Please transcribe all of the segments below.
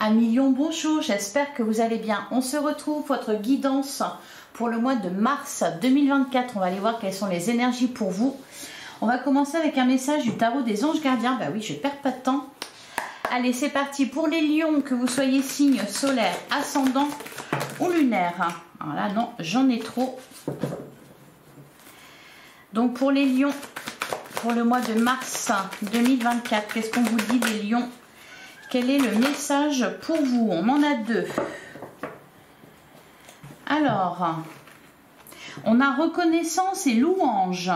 Amis Lion, bonjour, j'espère que vous allez bien. On se retrouve pour votre guidance pour le mois de mars 2024. On va aller voir quelles sont les énergies pour vous. On va commencer avec un message du tarot des anges gardiens. Bah oui, je ne perds pas de temps. Allez, c'est parti. Pour les lions, que vous soyez signe solaire, ascendant ou lunaire. Alors là, non, j'en ai trop. Donc pour les lions, pour le mois de mars 2024, qu'est-ce qu'on vous dit les lions? Quel est le message pour vous? On en a deux. Alors, on a reconnaissance et louange.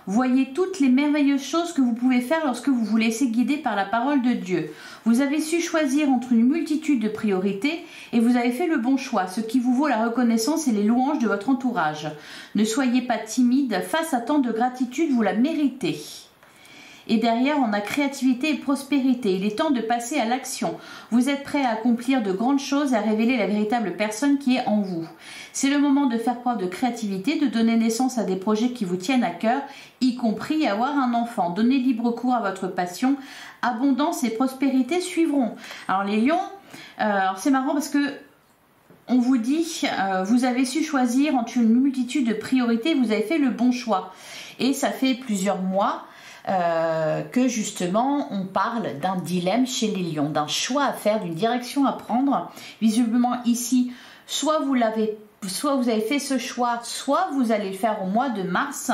Voyez toutes les merveilleuses choses que vous pouvez faire lorsque vous vous laissez guider par la parole de Dieu. Vous avez su choisir entre une multitude de priorités et vous avez fait le bon choix, ce qui vous vaut la reconnaissance et les louanges de votre entourage. Ne soyez pas timide, face à tant de gratitude, vous la méritez. Et derrière, on a créativité et prospérité. Il est temps de passer à l'action. Vous êtes prêt à accomplir de grandes choses et à révéler la véritable personne qui est en vous. C'est le moment de faire preuve de créativité, de donner naissance à des projets qui vous tiennent à cœur, y compris avoir un enfant. Donnez libre cours à votre passion. Abondance et prospérité suivront. Alors les lions, c'est marrant parce que on vous dit, vous avez su choisir entre une multitude de priorités, vous avez fait le bon choix. Et ça fait plusieurs mois que justement on parle d'un dilemme chez les lions, d'un choix à faire, d'une direction à prendre. Visiblement ici, soit vous avez fait ce choix, soit vous allez le faire au mois de mars.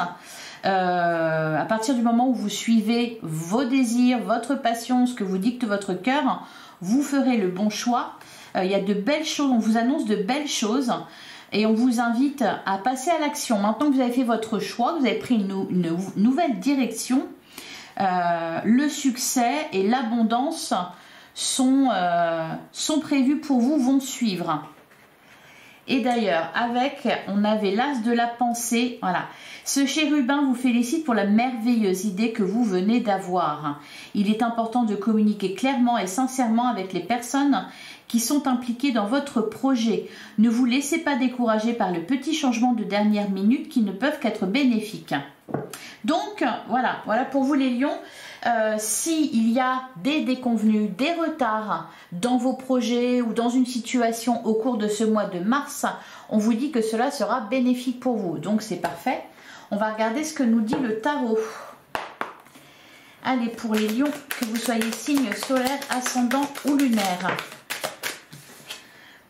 À partir du moment où vous suivez vos désirs, votre passion, ce que vous dicte votre cœur, vous ferez le bon choix. Il y a de belles choses, on vous annonce de belles choses. Et on vous invite à passer à l'action. Maintenant que vous avez fait votre choix, vous avez pris une nouvelle direction, le succès et l'abondance sont prévus pour vous, vont suivre. Et d'ailleurs, on avait l'as de la pensée. Voilà. Ce chérubin vous félicite pour la merveilleuse idée que vous venez d'avoir. Il est important de communiquer clairement et sincèrement avec les personnes qui sont impliquées dans votre projet. Ne vous laissez pas décourager par le petit changement de dernière minute qui ne peuvent qu'être bénéfiques. Donc, voilà pour vous les lions. S'il y a des déconvenues, des retards dans vos projets ou dans une situation au cours de ce mois de mars, on vous dit que cela sera bénéfique pour vous. Donc, c'est parfait. On va regarder ce que nous dit le tarot. Allez, pour les lions, que vous soyez signe solaire, ascendant ou lunaire.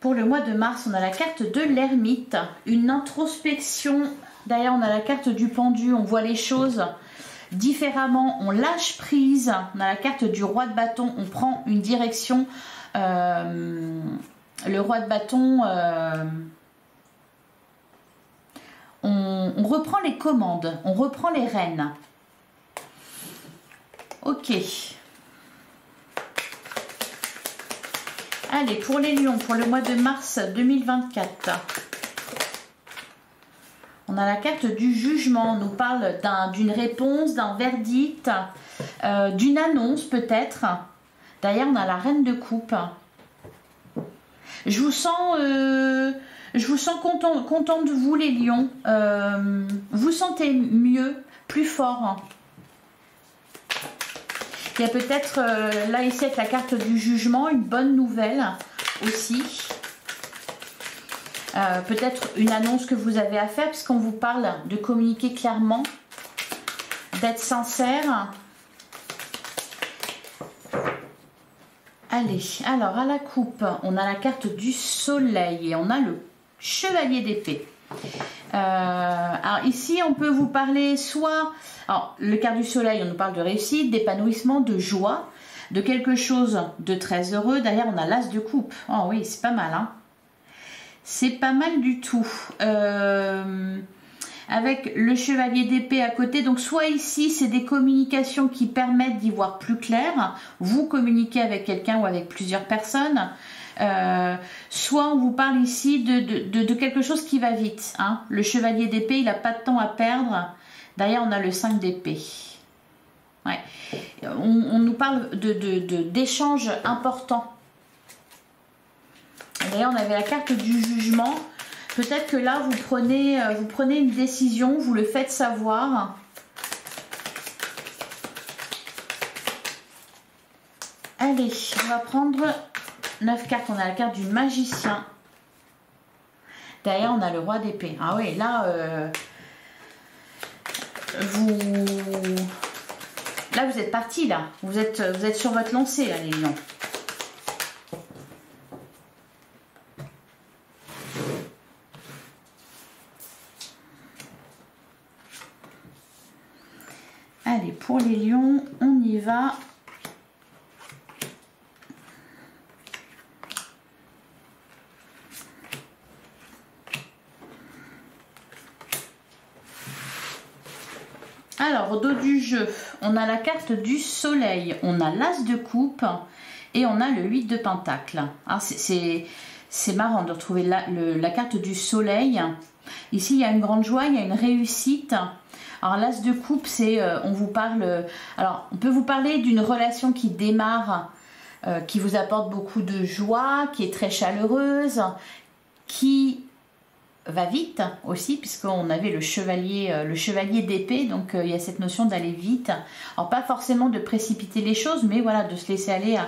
Pour le mois de mars, on a la carte de l'ermite, une introspection. Derrière, on a la carte du pendu, on voit les choses différemment, on lâche prise. On a la carte du roi de bâton, on prend une direction. Le roi de bâton, on reprend les commandes, on reprend les rênes. Ok. Allez, pour les lions, pour le mois de mars 2024. On a la carte du jugement, on nous parle d'une réponse, d'un verdict, d'une annonce peut-être. Derrière, on a la reine de coupe. Je vous sens content de vous les lions. Vous sentez mieux, plus fort. Il y a peut-être, là ici avec la carte du jugement, une bonne nouvelle aussi. Peut-être une annonce que vous avez à faire, puisqu'on vous parle de communiquer clairement, d'être sincère. Allez, alors à la coupe, on a la carte du soleil et on a le chevalier d'épée. Alors ici, on peut vous parler soit... Alors, le carte du soleil, on nous parle de réussite, d'épanouissement, de joie, de quelque chose de très heureux. Derrière, on a l'as de coupe. Oh oui, c'est pas mal, hein. C'est pas mal du tout. Avec le chevalier d'épée à côté. Donc, soit ici, c'est des communications qui permettent d'y voir plus clair. Vous communiquez avec quelqu'un ou avec plusieurs personnes. Soit on vous parle ici de quelque chose qui va vite. Hein. Le chevalier d'épée, il n'a pas de temps à perdre. Derrière, on a le 5 d'épée. Ouais. On nous parle d'échanges importants. D'ailleurs, on avait la carte du jugement. Peut-être que là, vous prenez une décision, vous le faites savoir. Allez, on va prendre 9 cartes. On a la carte du magicien. Derrière, on a le roi d'épée. Ah oui, là, vous êtes parti, là. Vous êtes sur votre lancée, là, les lions. Allez, pour les lions, on y va. Alors, au dos du jeu, on a la carte du soleil, on a l'as de coupe et on a le 8 de pentacle. Ah, c'est marrant de retrouver la carte du soleil. Ici, il y a une grande joie, il y a une réussite. Alors, l'as de coupe, c'est, on vous parle, alors, on peut vous parler d'une relation qui démarre, qui vous apporte beaucoup de joie, qui est très chaleureuse, qui va vite aussi, puisqu'on avait le chevalier d'épée, donc il y a cette notion d'aller vite. Alors pas forcément de précipiter les choses, mais voilà, de se laisser aller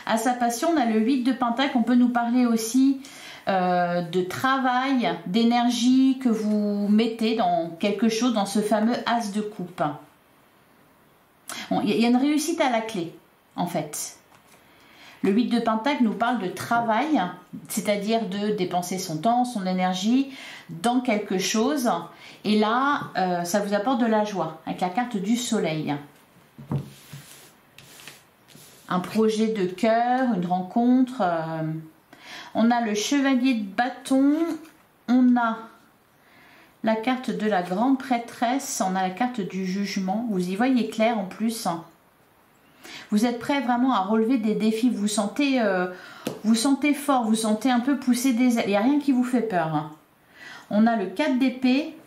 à sa passion. On a le 8 de pentacle, on peut nous parler aussi de travail, d'énergie que vous mettez dans quelque chose, dans ce fameux as de coupe. Bon, il y a une réussite à la clé, en fait. Le 8 de pentacle nous parle de travail, c'est-à-dire de dépenser son temps, son énergie dans quelque chose. Et là, ça vous apporte de la joie avec la carte du soleil. Un projet de cœur, une rencontre. On a le chevalier de bâton, on a la carte de la grande prêtresse, on a la carte du jugement. Vous y voyez clair en plus. Vous êtes prêt vraiment à relever des défis, vous sentez fort, vous sentez un peu pousser des ailes, il n'y a rien qui vous fait peur. On a le 4 d'épée,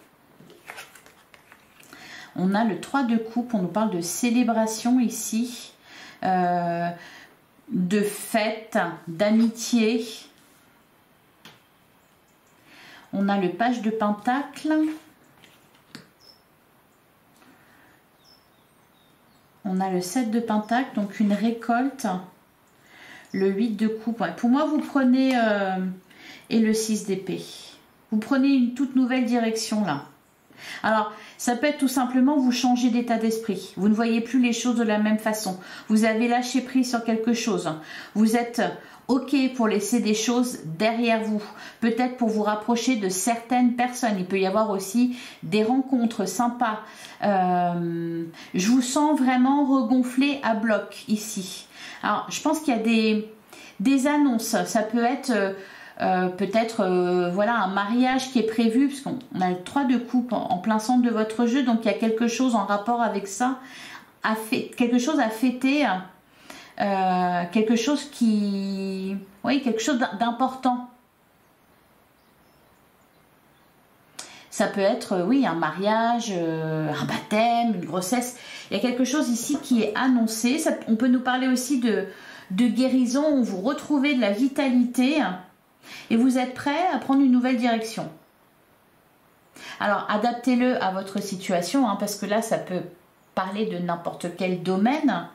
on a le 3 de coupe, on nous parle de célébration ici, de fête, d'amitié. On a le page de pentacle. On a le 7 de pentacle, donc une récolte. Le 8 de coupe. Ouais. Pour moi, vous prenez... et le 6 d'épée. Vous prenez une toute nouvelle direction là. Alors, ça peut être tout simplement vous changer d'état d'esprit. Vous ne voyez plus les choses de la même façon. Vous avez lâché prise sur quelque chose. Vous êtes OK pour laisser des choses derrière vous. Peut-être pour vous rapprocher de certaines personnes. Il peut y avoir aussi des rencontres sympas. Je vous sens vraiment regonflé à bloc ici. Alors, je pense qu'il y a des annonces. Ça peut être... peut-être voilà, un mariage qui est prévu, parce qu'on a le 3 de coupe en plein centre de votre jeu, donc il y a quelque chose en rapport avec ça, quelque chose à fêter, quelque chose qui... Oui, quelque chose d'important. Ça peut être, oui, un mariage, un baptême, une grossesse. Il y a quelque chose ici qui est annoncé. On peut nous parler aussi de guérison, où vous retrouvez de la vitalité, et vous êtes prêt à prendre une nouvelle direction. Alors, adaptez-le à votre situation, hein, parce que là, ça peut parler de n'importe quel domaine.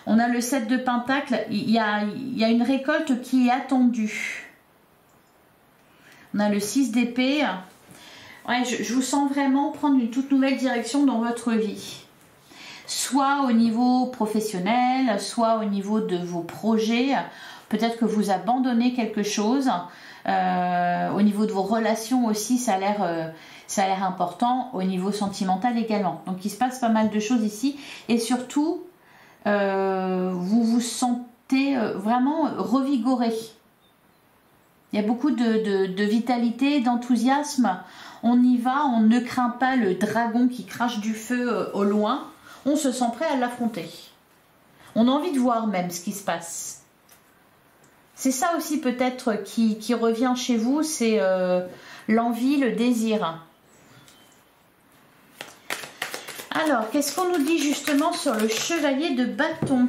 On a le 7 de pentacle, il y a une récolte qui est attendue. On a le 6 d'épée. Ouais, je vous sens vraiment prendre une toute nouvelle direction dans votre vie. Soit au niveau professionnel, soit au niveau de vos projets. Peut-être que vous abandonnez quelque chose. Au niveau de vos relations aussi, ça a l'air important. Au niveau sentimental également. Donc il se passe pas mal de choses ici. Et surtout, vous vous sentez vraiment revigoré. Il y a beaucoup de vitalité, d'enthousiasme. On y va, on ne craint pas le dragon qui crache du feu au loin. On se sent prêt à l'affronter. On a envie de voir même ce qui se passe. C'est ça aussi peut-être qui revient chez vous, c'est l'envie, le désir. Alors, qu'est-ce qu'on nous dit justement sur le chevalier de bâton?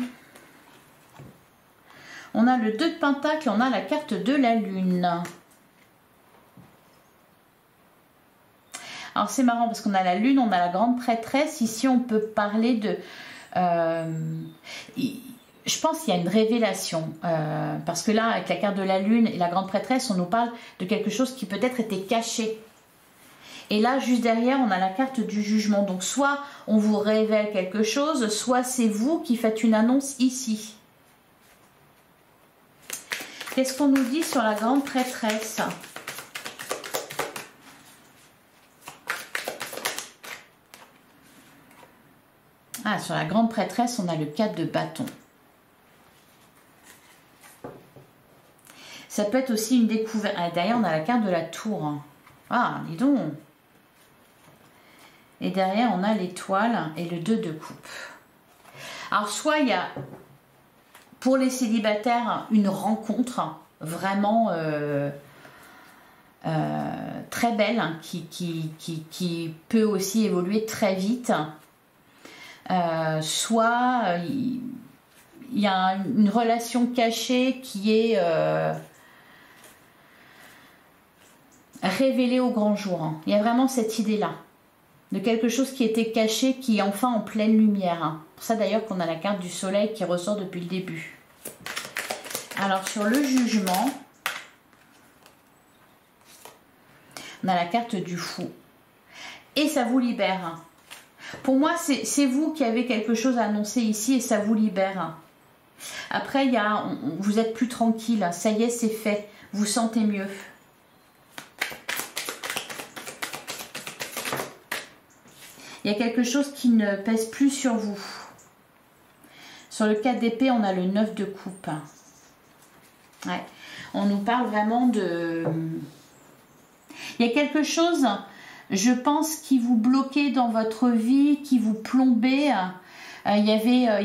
On a le 2 de pentacle, on a la carte de la lune. Alors c'est marrant parce qu'on a la lune, on a la grande prêtresse. Ici on peut parler de... je pense qu'il y a une révélation. Parce que là, avec la carte de la lune et la grande prêtresse, on nous parle de quelque chose qui peut-être était caché. Et là, juste derrière, on a la carte du jugement. Donc, soit on vous révèle quelque chose, soit c'est vous qui faites une annonce ici. Qu'est-ce qu'on nous dit sur la grande prêtresse? Ah, sur la grande prêtresse, on a le 4 de bâton. Ça peut être aussi une découverte. Ah, derrière, on a la carte de la tour. Ah, dis donc. Et derrière, on a l'étoile et le 2 de coupe. Alors, soit il y a, pour les célibataires, une rencontre vraiment très belle, qui peut aussi évoluer très vite. Soit il y a une relation cachée qui est révélée au grand jour. Il y a vraiment cette idée-là. De quelque chose qui était caché, qui est enfin en pleine lumière. Pour ça d'ailleurs qu'on a la carte du soleil qui ressort depuis le début. Alors sur le jugement, on a la carte du fou. Et ça vous libère. Pour moi, c'est vous qui avez quelque chose à annoncer ici et ça vous libère. Après, vous êtes plus tranquille. Ça y est, c'est fait. Vous sentez mieux. Il y a quelque chose qui ne pèse plus sur vous. Sur le 4 d'épée, on a le 9 de coupe. Ouais. On nous parle vraiment de... Il y a quelque chose, je pense, qui vous bloquait dans votre vie, qui vous plombait. Il y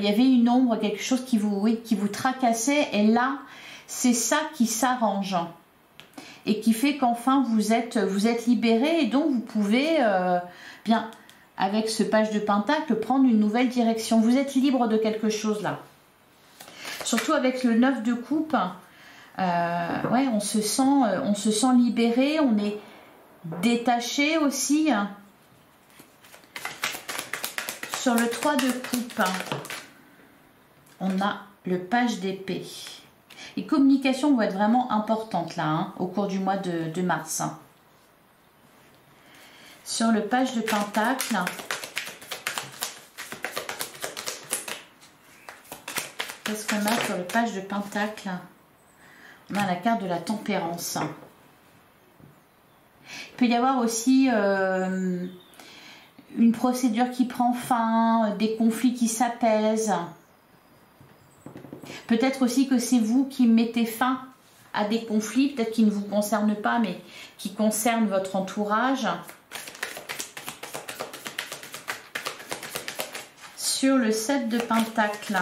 avait une ombre, quelque chose qui vous tracassait. Et là, c'est ça qui s'arrange. Et qui fait qu'enfin, vous êtes libéré. Et donc, vous pouvez bien... avec ce page de pentacle, prendre une nouvelle direction. Vous êtes libre de quelque chose là. Surtout avec le 9 de coupe, ouais, on se sent libéré, on est détaché aussi. Sur le 3 de coupe, on a le page d'épée. Les communications vont être vraiment importantes là, au cours du mois de mars. Sur le page de pentacle, qu'est-ce qu'on a sur le page de pentacle? On a la carte de la tempérance. Il peut y avoir aussi une procédure qui prend fin, des conflits qui s'apaisent. Peut-être aussi que c'est vous qui mettez fin à des conflits, peut-être qui ne vous concernent pas, mais qui concernent votre entourage. Sur le 7 de pentacle,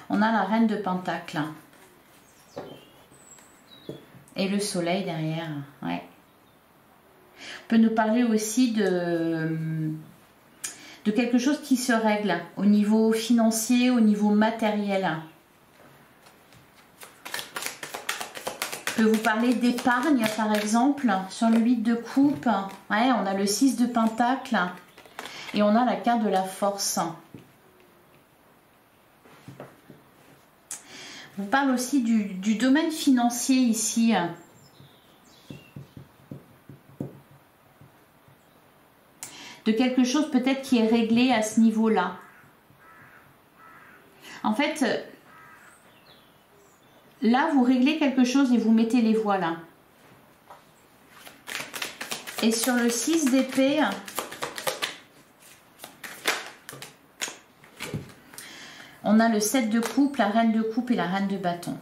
on a la reine de pentacle et le soleil derrière. Ouais. On peut nous parler aussi de quelque chose qui se règle au niveau financier, au niveau matériel. Je peux vous parler d'épargne par exemple sur le 8 de coupe. Ouais, on a le 6 de pentacle et on a la carte de la force. On parle aussi du domaine financier ici. De quelque chose peut-être qui est réglé à ce niveau-là. En fait, là, vous réglez quelque chose et vous mettez les voiles. Et sur le 6 d'épée, on a le 7 de coupe, la reine de coupe et la reine de bâton.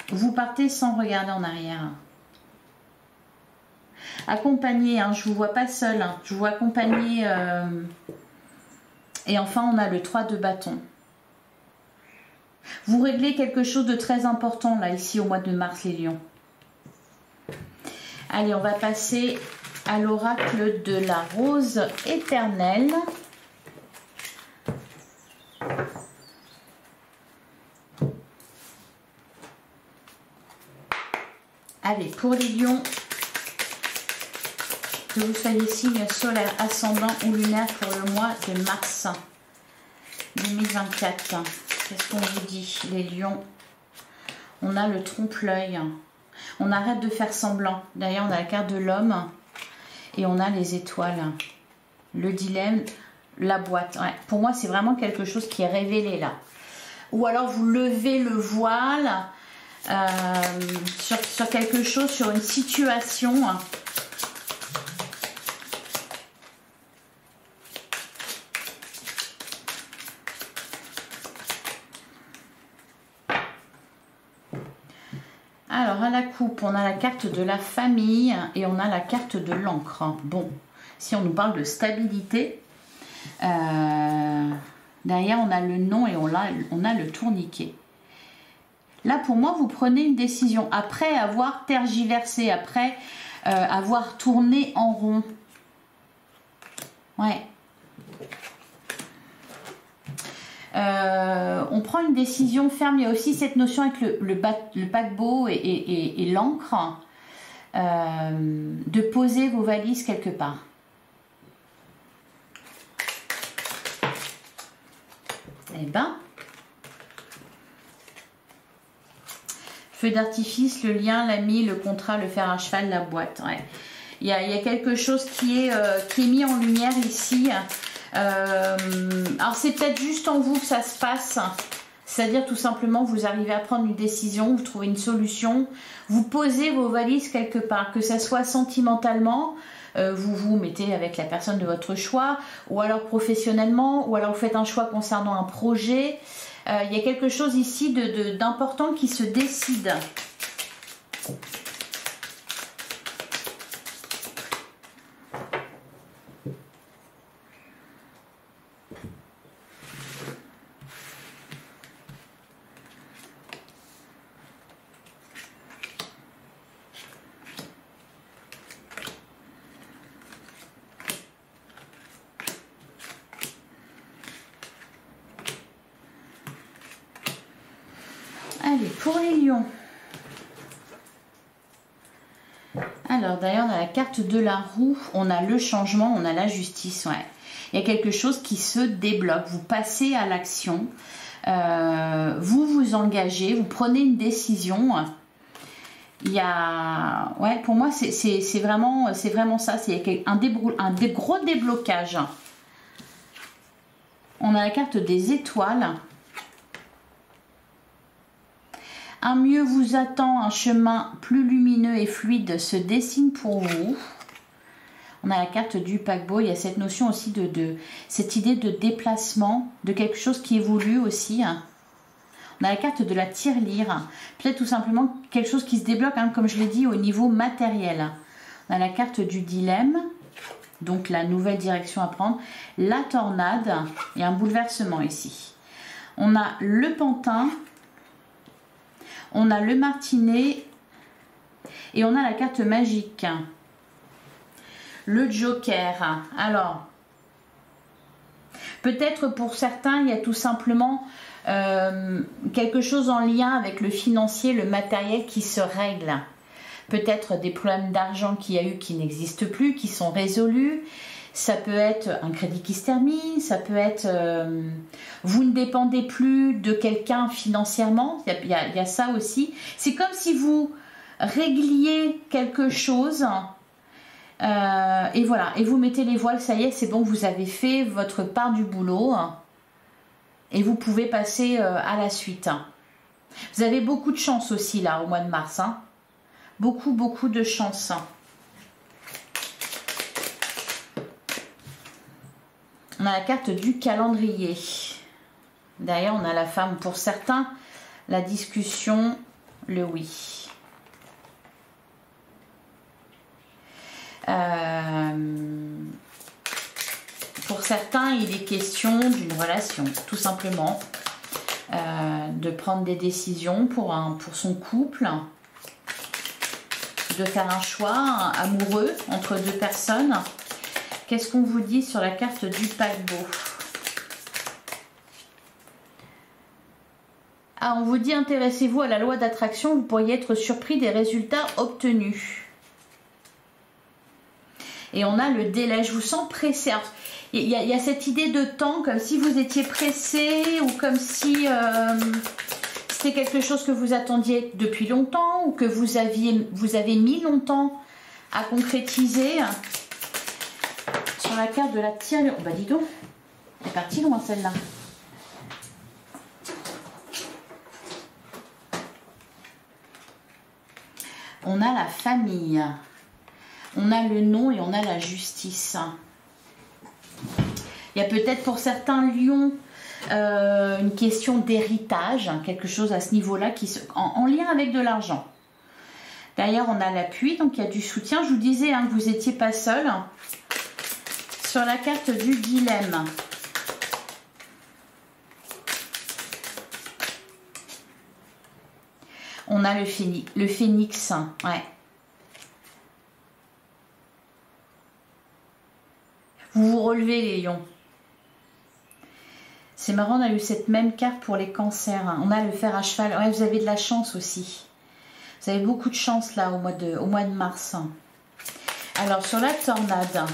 Vous partez sans regarder en arrière. Accompagné, hein, je ne vous vois pas seul, hein, je vous vois accompagné. Et enfin, on a le 3 de bâton. Vous réglez quelque chose de très important là, ici, au mois de mars, les lions. Allez, on va passer à l'oracle de la rose éternelle. Allez, pour les lions, que vous soyez signe solaire, ascendant ou lunaire pour le mois de mars 2024. Qu'est-ce qu'on vous dit, les lions? On a le trompe-l'œil. On arrête de faire semblant. D'ailleurs, on a la carte de l'homme et on a les étoiles. Le dilemme, la boîte. Ouais. Pour moi, c'est vraiment quelque chose qui est révélé là. Ou alors, vous levez le voile sur quelque chose, sur une situation. Alors, à la coupe, on a la carte de la famille et on a la carte de l'encre. Bon, si on nous parle de stabilité, derrière, on a le nom et on a le tourniquet. Là, pour moi, vous prenez une décision après avoir tergiversé, après avoir tourné en rond. Ouais. On prend une décision ferme. Il y a aussi cette notion avec le paquebot et l'encre de poser vos valises quelque part. Eh ben, feu d'artifice, le lien, l'ami, le contrat, le fer à cheval, la boîte. Ouais. Il y a quelque chose qui est mis en lumière ici. Alors c'est peut-être juste en vous que ça se passe, c'est-à-dire tout simplement vous arrivez à prendre une décision, vous trouvez une solution, vous posez vos valises quelque part, que ça soit sentimentalement, vous vous mettez avec la personne de votre choix, ou alors professionnellement, ou alors vous faites un choix concernant un projet. Il y a quelque chose ici d'important qui se décide. Allez, pour les lions. Alors, d'ailleurs, on a la carte de la roue, on a le changement, on a la justice. Ouais. Il y a quelque chose qui se débloque. Vous passez à l'action, vous vous engagez, vous prenez une décision. Il y a... Ouais, pour moi, c'est vraiment ça. C'est un gros déblocage. On a la carte des étoiles. Un mieux vous attend, un chemin plus lumineux et fluide se dessine pour vous. On a la carte du paquebot, il y a cette notion aussi de cette idée de déplacement, de quelque chose qui évolue aussi. On a la carte de la tirelire, peut-être tout simplement quelque chose qui se débloque, hein, comme je l'ai dit, au niveau matériel. On a la carte du dilemme, donc la nouvelle direction à prendre, la tornade, et un bouleversement ici. On a le pantin. On a le martinet et on a la carte magique. Le joker. Alors, peut-être pour certains, il y a tout simplement quelque chose en lien avec le financier, le matériel qui se règle. Peut-être des problèmes d'argent qu'il y a eu qui n'existent plus, qui sont résolus. Ça peut être un crédit qui se termine, ça peut être vous ne dépendez plus de quelqu'un financièrement, il y a ça aussi. C'est comme si vous régliez quelque chose et voilà, et vous mettez les voiles, ça y est, c'est bon, vous avez fait votre part du boulot et vous pouvez passer à la suite. Vous avez beaucoup de chance aussi là au mois de mars, hein. Beaucoup de chance. On a la carte du calendrier. D'ailleurs, on a la femme. Pour certains, la discussion, le oui. Pour certains, il est question d'une relation, tout simplement. De prendre des décisions pour son couple. De faire un choix amoureux entre deux personnes. Qu'est-ce qu'on vous dit sur la carte du paquebot? Ah, on vous dit intéressez-vous à la loi d'attraction, vous pourriez être surpris des résultats obtenus. Et on a le délai, je vous sens pressé. Alors, il y a cette idée de temps, comme si vous étiez pressé ou comme si c'était quelque chose que vous attendiez depuis longtemps ou que vous avez mis longtemps à concrétiser. Sur la carte de la tirelire, oh bah dis donc, elle est partie loin celle-là. On a la famille, on a le nom et on a la justice. Il y a peut-être pour certains lions une question d'héritage, quelque chose à ce niveau-là en lien avec de l'argent. D'ailleurs, on a l'appui, donc il y a du soutien. Je vous disais que vous n'étiez pas seul. Sur la carte du dilemme. On a le phénix, ouais. Vous vous relevez les lions. C'est marrant, on a eu cette même carte pour les cancers. On a le fer à cheval. Ouais, vous avez de la chance aussi. Vous avez beaucoup de chance là au mois de mars. Alors sur la tornade.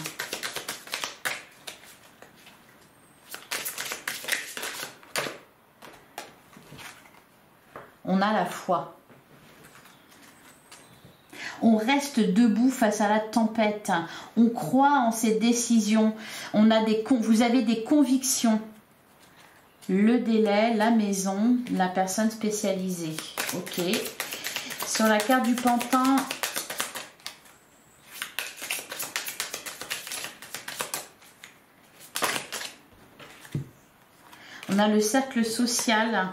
On a la foi. On reste debout face à la tempête. On croit en ses décisions. Vous avez des convictions. Le délai, la maison, la personne spécialisée. Ok. Sur la carte du pantin, on a le cercle social.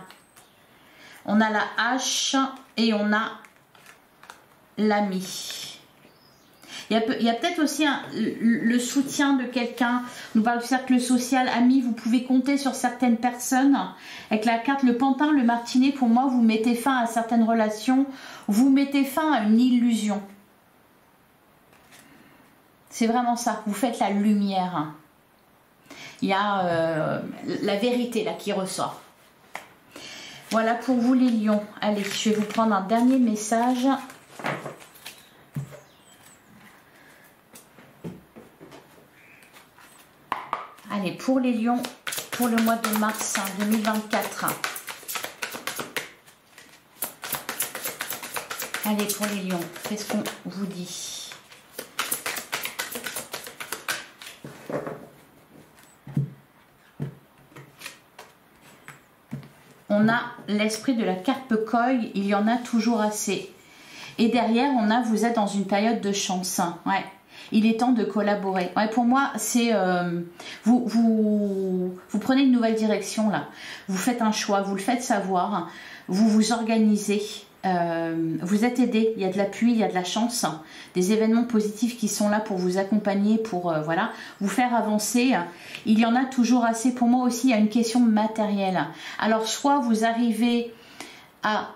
On a la hache et on a l'ami. Il y a peut-être aussi le soutien de quelqu'un. On nous parle du cercle social, ami. Vous pouvez compter sur certaines personnes. Avec la carte, le pantin, le martinet, pour moi, vous mettez fin à certaines relations. Vous mettez fin à une illusion. C'est vraiment ça. Vous faites la lumière. Il y a la vérité là qui ressort. Voilà pour vous les lions. Allez, je vais vous prendre un dernier message. Allez, pour les lions, pour le mois de mars 2024. Allez, pour les lions, qu'est-ce qu'on vous dit ? On a l'esprit de la carpe koi, il y en a toujours assez. Et derrière, on a, vous êtes dans une période de chance. Ouais. Il est temps de collaborer. Ouais, pour moi, c'est vous prenez une nouvelle direction là. Vous faites un choix, vous le faites savoir. Vous vous organisez. Vous êtes aidé. Il y a de l'appui, il y a de la chance, des événements positifs qui sont là pour vous accompagner, pour voilà, vous faire avancer. Il y en a toujours assez. Pour moi aussi, il y a une question matérielle. Alors, soit vous arrivez à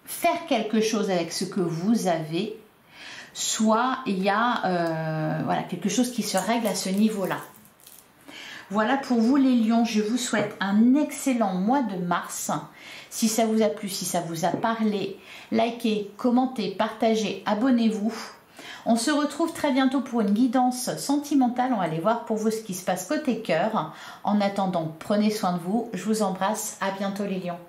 faire quelque chose avec ce que vous avez, soit il y a voilà, quelque chose qui se règle à ce niveau-là. Voilà pour vous les lions, je vous souhaite un excellent mois de mars. Si ça vous a plu, si ça vous a parlé, likez, commentez, partagez, abonnez-vous. On se retrouve très bientôt pour une guidance sentimentale. On va aller voir pour vous ce qui se passe côté cœur. En attendant, prenez soin de vous. Je vous embrasse. À bientôt les lions.